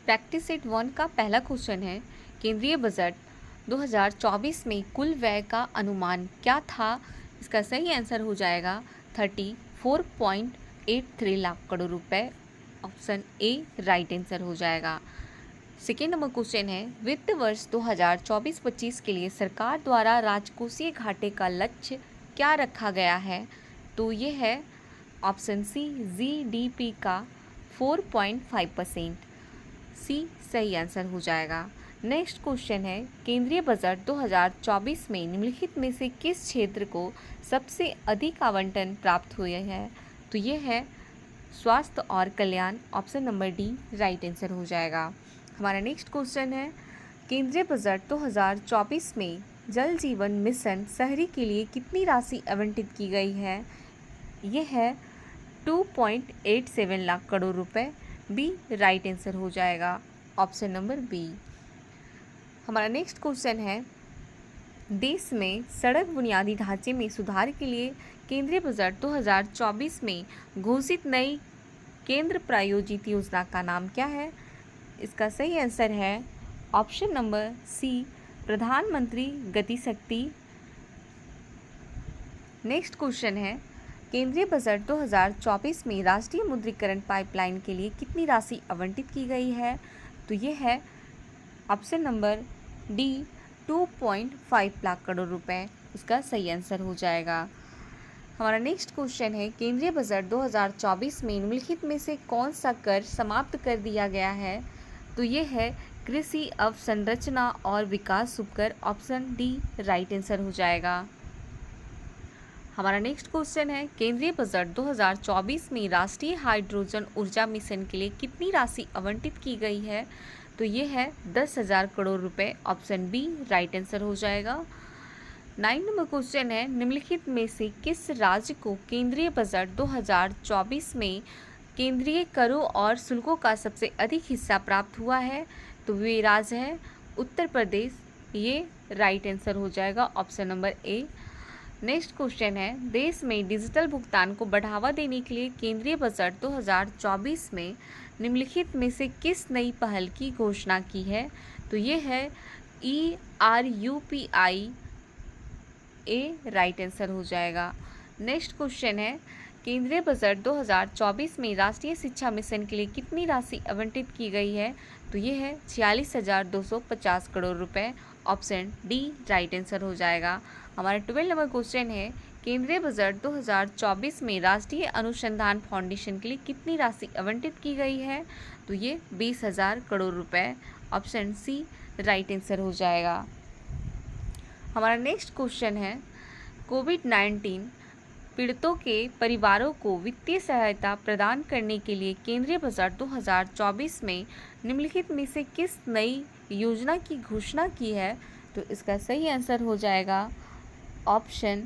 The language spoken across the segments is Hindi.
प्रैक्टिस सेट 1 का पहला क्वेश्चन है, केंद्रीय बजट 2024 में कुल व्यय का अनुमान क्या था? इसका सही आंसर हो जाएगा 34.83 लाख करोड़ रुपए। ऑप्शन ए राइट आंसर हो जाएगा। सेकेंड नंबर क्वेश्चन है, वित्त वर्ष 2024-25 के लिए सरकार द्वारा राजकोषीय घाटे का लक्ष्य क्या रखा गया है? तो ये है ऑप्शन सी जीडीपी का 4.5%। सी सही आंसर हो जाएगा। नेक्स्ट क्वेश्चन है, केंद्रीय बजट 2024 में निम्नलिखित में से किस क्षेत्र को सबसे अधिक आवंटन प्राप्त हुए हैं? तो ये है स्वास्थ्य और कल्याण। Option number D right answer हो जाएगा। हमारा नेक्स्ट क्वेश्चन है, केंद्रीय बजट 2024 में जल जीवन मिशन शहरी के लिए कितनी राशि आवंटित की गई है? ये है 2.87 लाख करोड़ रुपए। बी राइट आंसर हो जाएगा। Option number B. हमारा नेक्स्ट क्वेश्चन है, देश में सड़क बुनियादी ढांचे में सुधार के लिए केंद्रीय बजट 2024 में घोषित नई केंद्र प्रायोजित योजना का नाम क्या है? इसका सही आंसर है ऑप्शन नंबर सी प्रधानमंत्री गति शक्ति। नेक्स्ट क्वेश्चन है, केंद्रीय बजट 2024 में राष्ट्रीय मुद्रीकरण पाइपलाइन के लिए कितनी राशि आवंटित की गई है? तो ये है option number D 2.5 lakh crore रुपए। इसका सही आंसर हो जाएगा। हमारा नेक्स्ट क्वेश्चन है, केंद्रीय बजट 2024 में निम्नलिखित में से कौन सा कर समाप्त कर दिया गया है? तो ये है कृषि अवसंरचना और विकास उपकर। ऑप्शन डी राइट आंसर हो जाएगा। हमारा नेक्स्ट क्वेश्चन है, केंद्रीय बजट 2024 में राष्ट्रीय हाइड्रोजन ऊर्जा मिशन के लिए कितनी राशि आवंटित की गई है? तो ये है 10,000 करोड़ रुपए। ऑप्शन बी राइट आंसर हो जाएगा। 9 नंबर क्वेश्चन है, निम्नलिखित में से किस राज्य को केंद्रीय बजट 2024 में केंद्रीय करों और शुल्कों का सबसे अधिक हिस्सा प्राप्त हुआ है? तो वे राज्य है उत्तर प्रदेश। ये राइट आंसर हो जाएगा। Option number A. Next question है, देश में डिजिटल भुगतान को बढ़ावा देने के लिए केंद्रीय बजट 2024 में निम्नलिखित में से किस नई पहल की घोषणा की है? तो ये है ERUPI। ए राइट आंसर हो जाएगा। नेक्स्ट क्वेश्चन है, केंद्रीय बजट 2024 में राष्ट्रीय शिक्षा मिशन के लिए कितनी राशि आवंटित की गई है? तो ये है 46,250 करोड़ रुपए। ऑप्शन डी राइट आंसर हो जाएगा। हमारा 12 नंबर क्वेश्चन है, केंद्रीय बजट 2024 में राष्ट्रीय अनुसंधान फाउंडेशन के लिए कितनी राशि आवंटित की गई है? तो ये 20,000 करोड़ रुपए। ऑप्शन सी राइट आंसर हो जाएगा। हमारा नेक्स्ट क्वेश्चन है, कोविड-19 पीड़ितों के परिवारों को वित्तीय सहायता प्रदान करने के लिए केंद्रीय बजट 2024 में निम्नलिखित में से किस नई योजना की घोषणा की है? तो इसका सही आंसर हो जाएगा ऑप्शन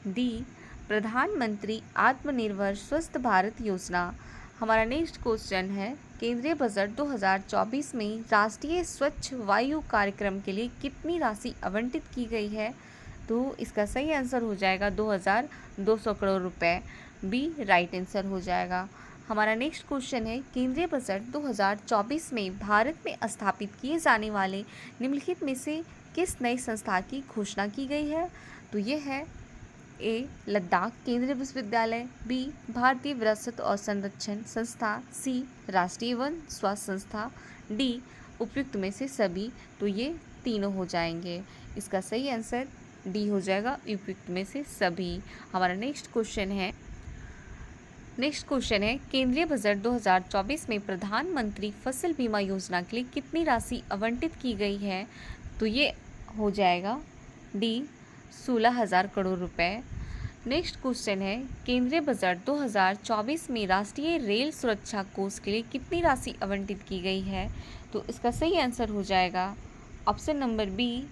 डी प्रधानमंत्री आत्मनिर्भर स्वस्थ भारत योजना। हमारा नेक्स्ट क्वेश्चन है, केंद्रीय बजट 2024 में राष्ट्रीय स्वच्छ वायु कार्यक्रम के लिए कितनी राशि आवंटित की गई है? तो इसका सही आंसर हो जाएगा 2,200 करोड़ रुपए। बी राइट आंसर हो जाएगा। हमारा नेक्स्ट क्वेश्चन है, केंद्रीय बजट 2024 में भारत में स्थापित किए जाने वाले निम्नलिखित में से किस नई संस्था की घोषणा की गई है? तो ये है ए लद्दाख केंद्रीय विश्वविद्यालय, बी भारतीय विरासत और संरक्षण संस्था, सी राष्ट्रीय वन स्वास्थ्य संस्था, डी उपयुक्त में से सभी। तो ये तीनों हो जाएंगे। इसका सही आंसर डी हो जाएगा, उपयुक्त में से सभी। हमारा नेक्स्ट क्वेश्चन है, केंद्रीय बजट 2024 में प्रधानमंत्री फसल बीमा योजना के लिए कितनी राशि आवंटित की गई है? तो ये हो जाएगा डी 16,000 करोड़ रुपए। नेक्स्ट क्वेश्चन है, केंद्रीय बजट 2024 में राष्ट्रीय रेल सुरक्षा कोष के लिए कितनी राशि आवंटित की गई है? तो इसका सही आंसर हो जाएगा ऑप्शन नंबर बी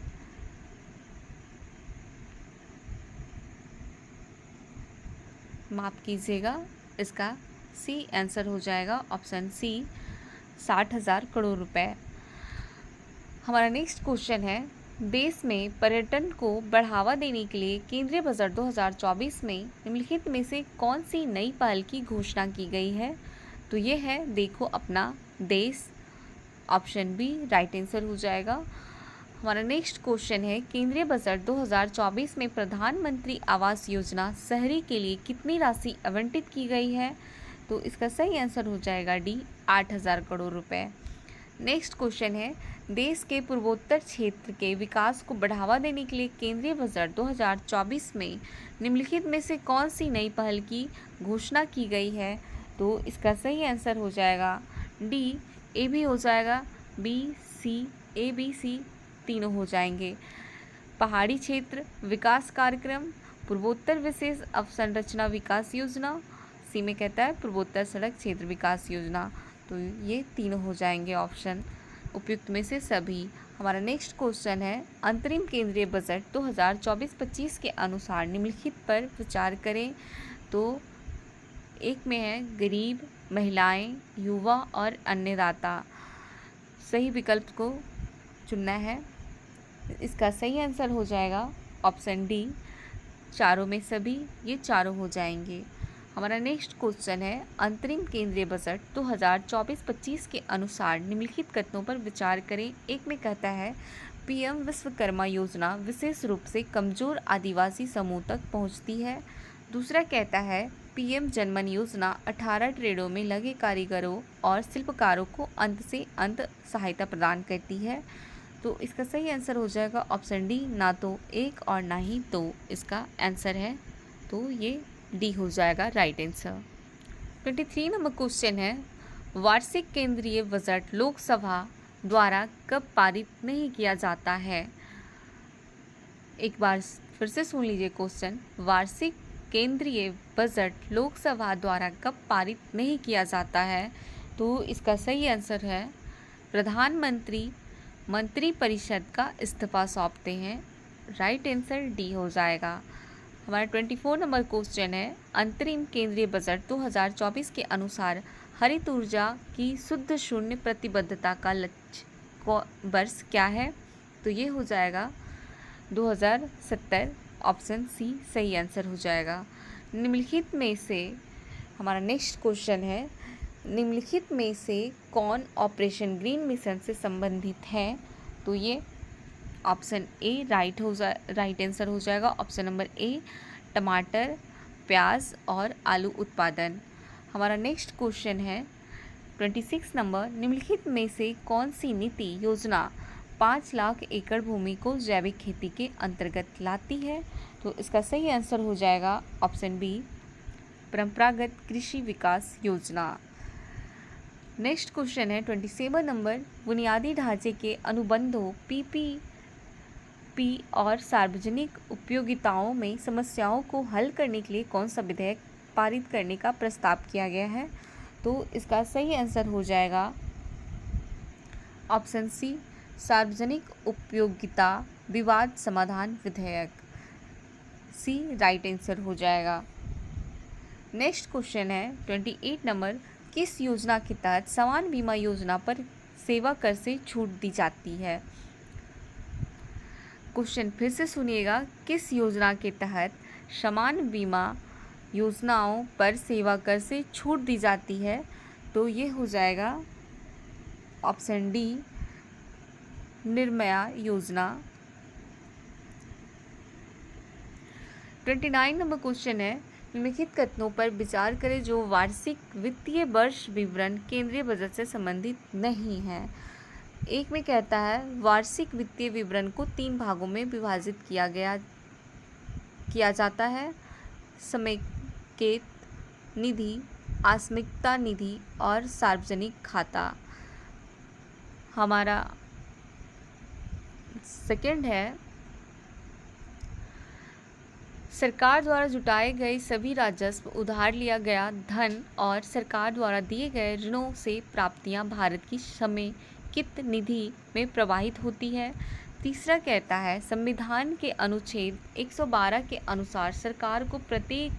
माफ़ कीजिएगा, इसका सी आंसर हो जाएगा। ऑप्शन सी 60,000 करोड़ रुपए। हमारा नेक्स्ट क्वेश्चन है, देश में पर्यटन को बढ़ावा देने के लिए केंद्रीय बजट 2024 में निम्नलिखित में से कौन सी नई पहल की घोषणा की गई है? तो ये है देखो अपना देश। ऑप्शन बी राइट आंसर हो जाएगा। हमारा नेक्स्ट क्वेश्चन है, केंद्रीय बजट 2024 में प्रधानमंत्री आवास योजना शहरी के लिए कितनी राशि आवंटित की गई है? तो इसका सही आंसर हो जाएगा डी 8,000 करोड़ रुपए। नेक्स्ट क्वेश्चन है, देश के पूर्वोत्तर क्षेत्र के विकास को बढ़ावा देने के लिए केंद्रीय बजट 2024 में निम्नलिखित में से कौन सी नई पहल की घोषणा की गई है? तो इसका सही आंसर हो जाएगा डी ए भी हो जाएगा, B C A B C तीनों हो जाएंगे। पहाड़ी क्षेत्र विकास कार्यक्रम, पूर्वोत्तर विशेष अवसंरचना विकास योजना, सी में कहता है पूर्वोत्तर सड़क क्षेत्र विकास योजना। तो ये तीनों हो जाएंगे ऑप्शन उपयुक्त में से सभी। हमारा नेक्स्ट क्वेश्चन है, अंतरिम केंद्रीय बजट 2024-25 के अनुसार निम्नलिखित पर विचार करें। तो एक में है गरीब, महिलाएं, युवा और अन्नदाता। सही विकल्प को चुनना है। इसका सही आंसर हो जाएगा ऑप्शन डी, चारों में सभी, ये चारों हो जाएंगे। हमारा नेक्स्ट क्वेश्चन है, अंतरिम केंद्रीय बजट 2024-25 के अनुसार निम्नलिखित कथनों पर विचार करें। एक में कहता है पीएम विश्वकर्मा योजना विशेष रूप से कमजोर आदिवासी समूह तक पहुंचती है। दूसरा कहता है पीएम जनमन योजना 18 ट्रेडों में लगे कारीगरों और शिल्पकारों को अंत से अंत सहायता प्रदान करती है। तो इसका सही आंसर हो जाएगा ऑप्शन डी, ना तो एक और ना ही दो इसका आंसर है। तो ये डी हो जाएगा राइट आंसर। 23 नंबर क्वेश्चन है, वार्षिक केंद्रीय बजट लोकसभा द्वारा कब पारित नहीं किया जाता है? एक बार फिर से सुन लीजिए क्वेश्चन, वार्षिक केंद्रीय बजट लोकसभा द्वारा कब पारित नहीं किया जाता है? तो इसका सही आंसर है प्रधानमंत्री मंत्रिपरिषद का इस्तीफा सौंपते हैं। राइट आंसर डी हो जाएगा। हमारा 24 नंबर क्वेश्चन है, अंतरिम केंद्रीय बजट 2024 के अनुसार हरित ऊर्जा की शुद्ध शून्य प्रतिबद्धता का लक्ष्य वर्ष क्या है? तो ये हो जाएगा 2070, ऑप्शन सी सही आंसर हो जाएगा। निम्नलिखित में से हमारा नेक्स्ट क्वेश्चन है, निम्नलिखित में से कौन ऑपरेशन ग्रीन मिशन से संबंधित है? तो ये ऑप्शन ए राइट आंसर हो जाएगा। ऑप्शन नंबर ए, टमाटर, प्याज और आलू उत्पादन। हमारा नेक्स्ट क्वेश्चन है 26 नंबर, निम्नलिखित में से कौन सी नीति योजना 5 लाख एकड़ भूमि को जैविक खेती के अंतर्गत लाती है? तो इसका सही आंसर हो जाएगा ऑप्शन बी, परंपरागत कृषि विकास योजना। नेक्स्ट क्वेश्चन है 27 नंबर, बुनियादी ढांचे के अनुबंधों पीपीपी और सार्वजनिक उपयोगिताओं में समस्याओं को हल करने के लिए कौन सा विधेयक पारित करने का प्रस्ताव किया गया है? तो इसका सही आंसर हो जाएगा ऑप्शन सी, सार्वजनिक उपयोगिता विवाद समाधान विधेयक। सी राइट आंसर हो जाएगा। नेक्स्ट क्वेश्चन है 28 नंबर, किस योजना के तहत समान बीमा योजना पर सेवा कर से छूट दी जाती है? क्वेश्चन फिर से सुनिएगा, किस योजना के तहत समान बीमा योजनाओं पर सेवा कर से छूट दी जाती है? तो ये हो जाएगा ऑप्शन डी, निर्भया योजना। 29 नंबर क्वेश्चन है, निम्नलिखित कथनों पर विचार करें जो वार्षिक वित्तीय वर्ष विवरण केंद्रीय बजट से संबंधित नहीं है। एक में कहता है वार्षिक वित्तीय विवरण को 3 भागों में विभाजित किया जाता है, समेकित निधि, आकस्मिकता निधि और सार्वजनिक खाता। हमारा सेकंड है, सरकार द्वारा जुटाए गए सभी राजस्व, उधार लिया गया धन और सरकार द्वारा दिए गए ऋणों से प्राप्तियां भारत की समेकित निधि में प्रवाहित होती है। तीसरा कहता है संविधान के अनुच्छेद 112 के अनुसार सरकार को प्रत्येक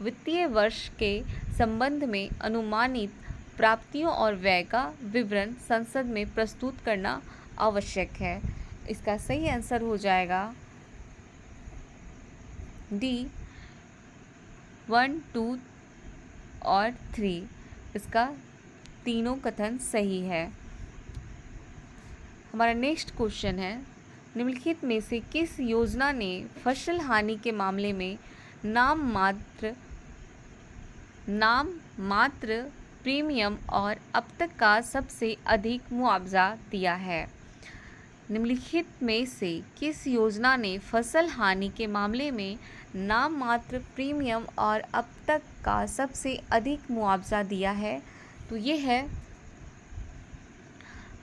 वित्तीय वर्ष के संबंध में अनुमानित प्राप्तियों और व्यय का विवरण संसद में प्रस्तुत करना आवश्यक है। इसका सही आंसर हो जाएगा डी, 1, 2 और 3। इसका तीनों कथन सही है। हमारा नेक्स्ट क्वेश्चन है, निम्नलिखित में से किस योजना ने फसल हानि के मामले में नाम मात्र प्रीमियम और अब तक का सबसे अधिक मुआवजा दिया है? निम्नलिखित में से किस योजना ने फसल हानि के मामले में नाम मात्र प्रीमियम और अब तक का सबसे अधिक मुआवजा दिया है? तो ये है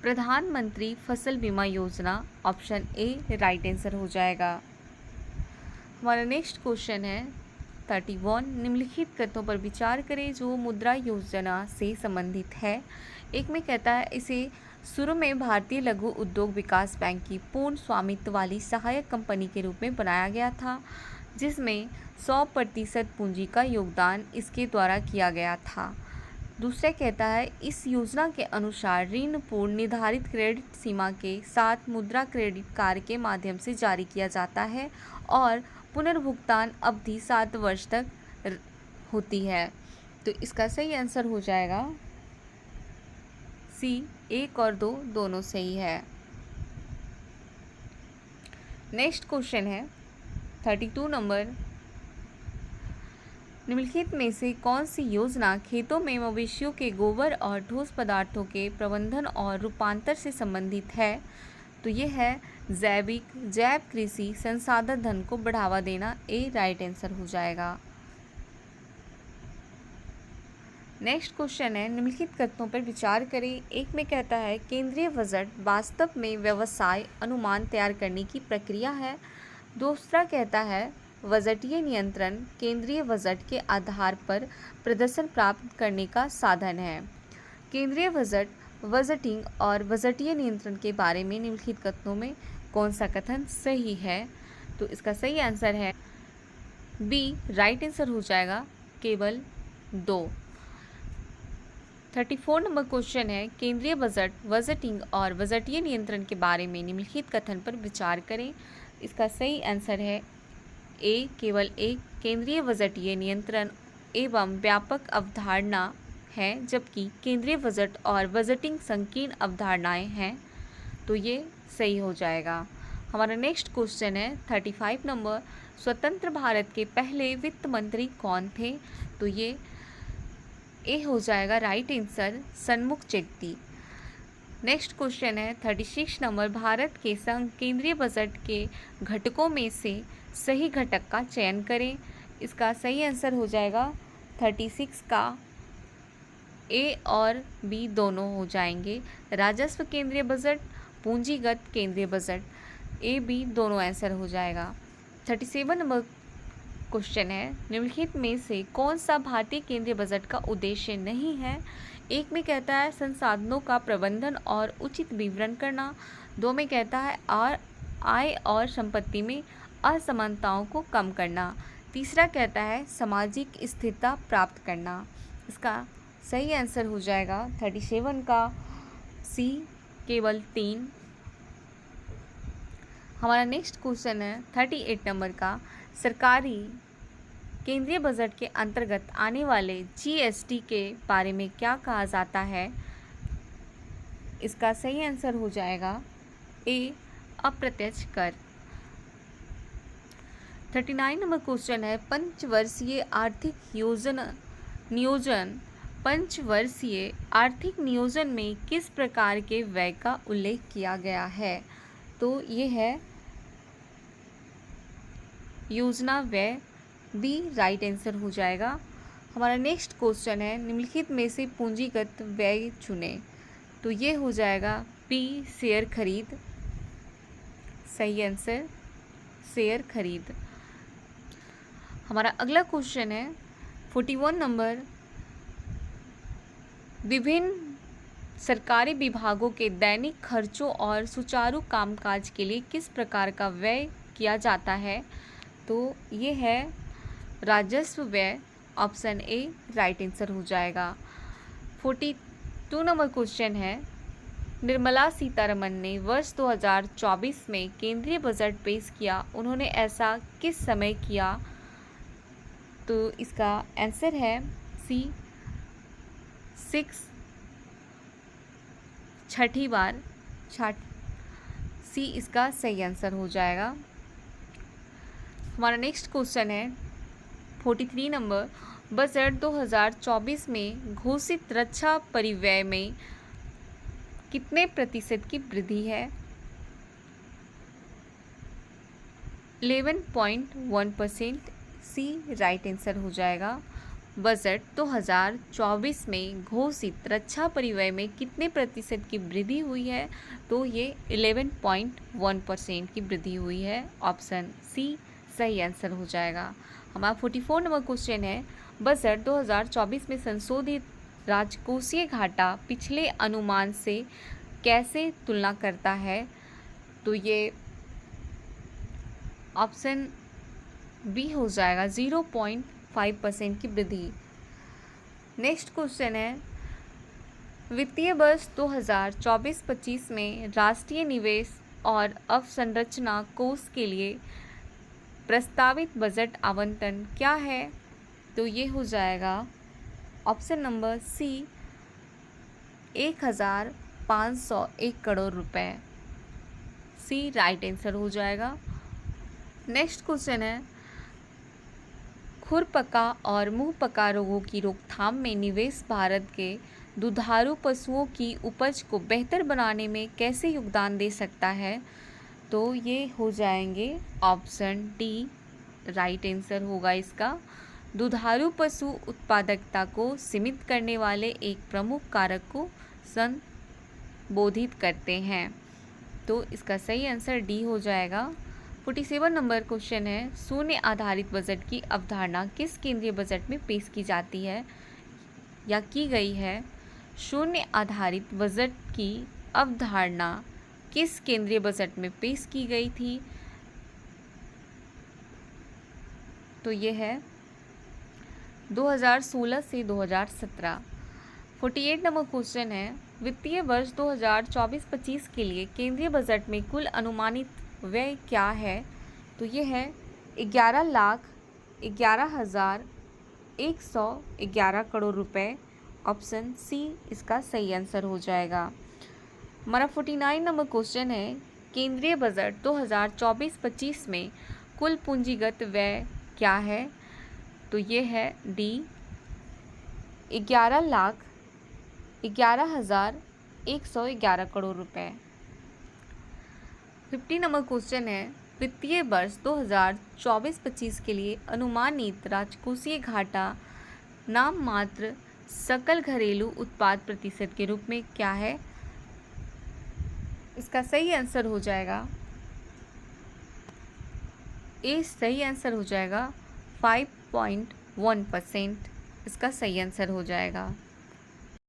प्रधानमंत्री फसल बीमा योजना। ऑप्शन ए राइट आंसर हो जाएगा। हमारा नेक्स्ट क्वेश्चन है 31, निम्नलिखित कथनों पर विचार करें जो मुद्रा योजना से संबंधित है। एक में कहता है, इसे शुरू में भारतीय लघु उद्योग विकास बैंक की पूर्ण स्वामित्व वाली सहायक कंपनी के रूप में बनाया गया था, जिसमें 100% पूंजी का योगदान इसके द्वारा किया गया था। दूसरा कहता है, इस योजना के अनुसार ऋण पूर्ण निर्धारित क्रेडिट सीमा के साथ मुद्रा क्रेडिट कार्ड के माध्यम से जारी किया जाता है और पुनर्भुगतान अवधि 7 वर्ष तक होती है। तो इसका सही आंसर हो जाएगा सी। 1 और 2 दोनों सही है। नेक्स्ट क्वेश्चन है 32 नंबर, निम्नलिखित में से कौन सी योजना खेतों में मवेशियों के गोबर और ठोस पदार्थों के प्रबंधन और रूपांतर से संबंधित है? तो ये है जैव कृषि संसाधन धन को बढ़ावा देना। ए राइट आंसर हो जाएगा। नेक्स्ट क्वेश्चन है, निम्नलिखित कथनों पर विचार करें। एक में कहता है, केंद्रीय बजट वास्तव में व्यवसाय अनुमान तैयार करने की प्रक्रिया है। दूसरा कहता है, बजटीय नियंत्रण केंद्रीय बजट के आधार पर प्रदर्शन प्राप्त करने का साधन है। केंद्रीय बजट, बजटिंग और बजटीय नियंत्रण के बारे में निम्नलिखित कथनों में कौन सा कथन सही है? तो इसका सही आंसर है बी राइट आंसर हो जाएगा, केवल 2। 34 नंबर क्वेश्चन है, केंद्रीय बजट, बजटिंग और बजटीय नियंत्रण के बारे में निम्नलिखित कथन पर विचार करें। इसका सही आंसर है ए केवल एक। केंद्रीय बजटीय नियंत्रण एवं व्यापक अवधारणा है, जबकि केंद्रीय बजट और बजटिंग संकीर्ण अवधारणाएं हैं। तो ये सही हो जाएगा। हमारा नेक्स्ट क्वेश्चन है 35 नंबर, स्वतंत्र भारत के पहले वित्त मंत्री कौन थे? तो ये ए हो जाएगा राइट आंसर, सन्मुख चेट्टी। नेक्स्ट क्वेश्चन है 36 नंबर, भारत के संघ केंद्रीय बजट के घटकों में से सही घटक का चयन करें। इसका सही आंसर हो जाएगा 36 का ए और बी दोनों हो जाएंगे। राजस्व केंद्रीय बजट, पूंजीगत केंद्रीय बजट, ए बी दोनों आंसर हो जाएगा। 37 नंबर क्वेश्चन है, निम्नलिखित में से कौन सा भारतीय केंद्रीय बजट का उद्देश्य नहीं है? एक में कहता है संसाधनों का प्रबंधन और उचित विवरण करना। 2 में कहता है आय और संपत्ति में असमानताओं को कम करना। तीसरा कहता है सामाजिक स्थिरता प्राप्त करना। इसका सही आंसर हो जाएगा 37 का सी, केवल 3। हमारा नेक्स्ट क्वेश्चन है 38 नंबर का, सरकारी केंद्रीय बजट के अंतर्गत आने वाले जीएसटी के बारे में क्या कहा जाता है? इसका सही आंसर हो जाएगा ए अप्रत्यक्ष कर। 39 नंबर क्वेश्चन है, पंचवर्षीय आर्थिक नियोजन में किस प्रकार के व्यय का उल्लेख किया गया है? तो ये है योजना व्यय, बी राइट आंसर हो जाएगा। हमारा नेक्स्ट क्वेश्चन है, निम्नलिखित में से पूंजीगत व्यय चुनें। तो ये हो जाएगा बी शेयर खरीद। सही आंसर शेयर खरीद। हमारा अगला क्वेश्चन है 41 नंबर, विभिन्न सरकारी विभागों के दैनिक खर्चों और सुचारू कामकाज के लिए किस प्रकार का व्यय किया जाता है? तो ये है राजस्व व्यय। ऑप्शन ए राइट आंसर हो जाएगा। 42 नंबर क्वेश्चन है, निर्मला सीतारमण ने वर्ष 2024 में केंद्रीय बजट पेश किया, उन्होंने ऐसा किस समय किया? तो इसका आंसर है सी 6 छठी बार सी इसका सही आंसर हो जाएगा। हमारा नेक्स्ट क्वेश्चन है 43 नंबर, बजट 2024 में घोषित रक्षा परिव्यय में कितने प्रतिशत की वृद्धि है? 11.1%, सी राइट आंसर हो जाएगा। बजट 2024 में घोषित रक्षा परिव्यय में कितने प्रतिशत की वृद्धि हुई है? तो ये 11.1% की वृद्धि हुई है। ऑप्शन सी सही आंसर हो जाएगा। हमारा 44 नंबर क्वेश्चन है, बजट 2024 में संशोधित राजकोषीय घाटा पिछले अनुमान से कैसे तुलना करता है? तो ये ऑप्शन बी हो जाएगा, 0.5% की वृद्धि। नेक्स्ट क्वेश्चन है, वित्तीय वर्ष 2024-25 में राष्ट्रीय निवेश और अवसंरचना कोष के लिए प्रस्तावित बजट आवंटन क्या है? तो ये हो जाएगा ऑप्शन नंबर सी, 1501 करोड़ रुपए। सी राइट आंसर हो जाएगा। नेक्स्ट क्वेश्चन है, खुरपका और मुंहपका रोगों की रोकथाम में निवेश भारत के दुधारू पशुओं की उपज को बेहतर बनाने में कैसे योगदान दे सकता है? तो ये हो जाएंगे ऑप्शन डी राइट आंसर होगा इसका। दुधारू पशु उत्पादकता को सीमित करने वाले एक प्रमुख कारक को संबोधित करते हैं। तो इसका सही आंसर डी हो जाएगा। 47 नंबर क्वेश्चन है, शून्य आधारित बजट की अवधारणा किस केंद्रीय बजट में पेश की जाती है या की गई है? शून्य आधारित बजट की अवधारणा किस केंद्रीय बजट में पेश की गई थी? तो ये है 2016 से 2017। 48 नंबर क्वेश्चन है, वित्तीय वर्ष 2024-25 के लिए केंद्रीय बजट में कुल अनुमानित व्यय क्या है? तो ये है 11,11,111 करोड़ रुपए। ऑप्शन सी इसका सही आंसर हो जाएगा। हमारा 49 नंबर क्वेश्चन है, केंद्रीय बजट 2024-25 में कुल पूंजीगत व्यय क्या है? तो ये है डी, 11,11,111 करोड़ रुपए। 50 नंबर क्वेश्चन है, वित्तीय वर्ष 2024-25 के लिए अनुमानित राजकोषीय घाटा नाम मात्र सकल घरेलू उत्पाद प्रतिशत के रूप में क्या है? इसका सही आंसर हो जाएगा ए, सही आंसर हो जाएगा 5.1%। इसका सही आंसर हो जाएगा।